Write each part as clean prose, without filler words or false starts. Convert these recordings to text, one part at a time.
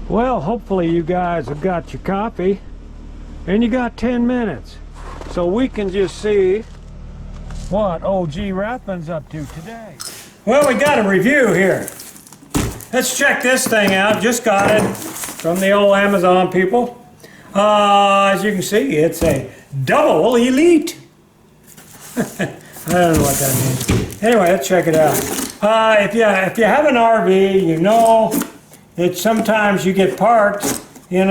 Well, hopefully you guys have got your coffee and you got 10 minutes so we can just see what old G RAThbun's up to today. Well, we got a review here. Let's check this thing out. Just got it from the old Amazon people. As you can see, it's a double elite. I don't know what that means. Anyway, let's check it out. If you have an RV, you know that sometimes you get parked in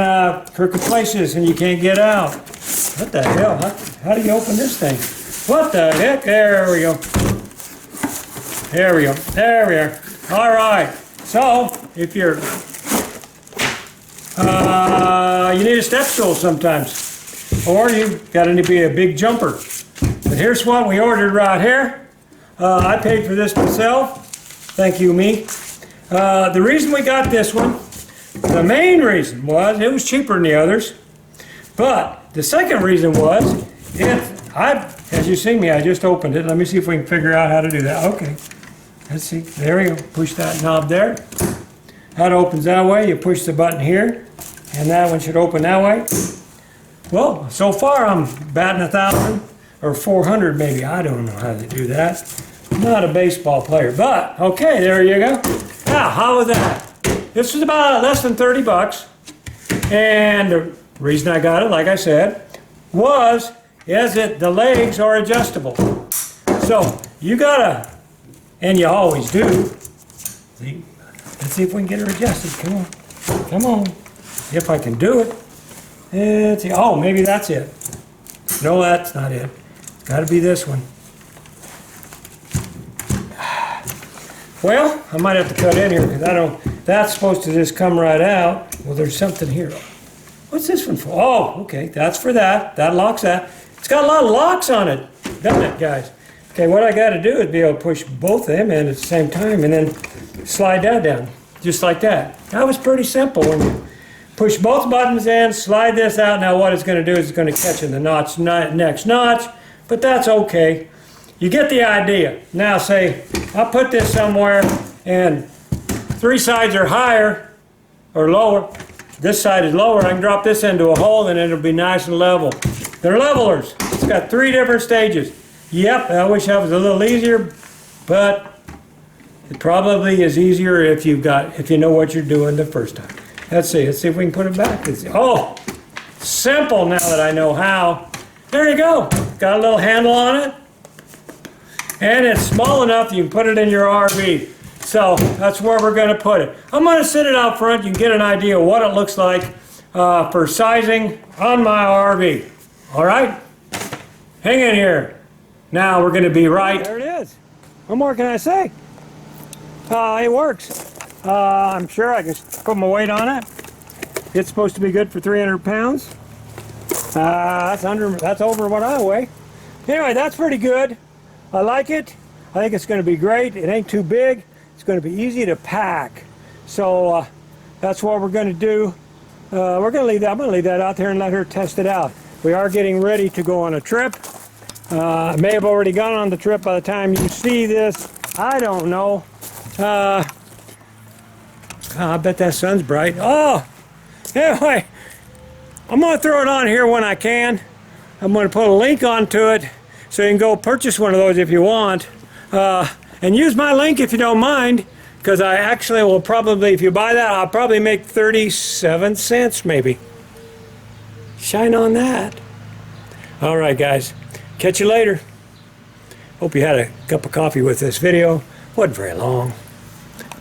crooked places and you can't get out. What the hell? How do you open this thing? What the heck? There we go. There we go. There we are. All right. So if you're, you need a step stool sometimes, or you got to be a big jumper. But here's what we ordered right here. I paid for this myself. Thank you, me. The reason we got this one, the main reason was it was cheaper than the others. But the second reason was, as you see me, I just opened it. Let me see if we can figure out how to do that. Okay, let's see. There we go. Push that knob there. That opens that way. You push the button here, and that one should open that way. Well, so far I'm batting 1,000 or 400 maybe. I don't know how to do that. I'm not a baseball player, but okay, there you go. Now, how was that? This was about less than 30 bucks. And the reason I got it, like I said, was the legs are adjustable. So you gotta, and you always do. See, let's see if we can get her adjusted. Come on, come on. If I can do it. Let's see. Oh, maybe that's it. No, that's not it. It's got to be this one. Well, I might have to cut in here because I don't. That's supposed to just come right out. Well, there's something here. What's this one for? Oh, okay. That's for that. That locks that. It's got a lot of locks on it, doesn't it, guys? Okay, what I got to do is be able to push both of them in at the same time and then slide that down, just like that. That was pretty simple. When you push both buttons in, slide this out. Now what it's going to do is it's going to catch in the next notch, but that's okay. You get the idea. Now say, I'll put this somewhere and three sides are higher or lower. This side is lower. I can drop this into a hole and it'll be nice and level. They're levelers. It's got 3 different stages. Yep, I wish that was a little easier, but it probably is easier if you know what you're doing the first time. Let's see if we can put it back. Oh, simple now that I know how. There you go. Got a little handle on it. And it's small enough you can put it in your RV. So that's where we're going to put it. I'm going to sit it out front. You can get an idea of what it looks like for sizing on my RV. All right? Hang in here. Now we're going to be right. There it is. What more can I say? It works. I'm sure I can put my weight on it. It's supposed to be good for 300 pounds. That's over what I weigh. Anyway, that's pretty good. I like it. I think it's going to be great. It ain't too big. It's going to be easy to pack. So that's what we're going to do. We're going to leave that. I'm going to leave that out there and let her test it out. We are getting ready to go on a trip. I may have already gone on the trip by the time you see this. I don't know. I bet that sun's bright. Oh, anyway, I'm going to throw it on here when I can. I'm going to put a link onto it so you can go purchase one of those if you want. And use my link if you don't mind, because I actually will probably, if you buy that, I'll probably make 37 cents maybe. Shine on that. All right, guys. Catch you later. Hope you had a cup of coffee with this video. Wasn't very long.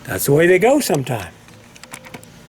That's the way they go sometime.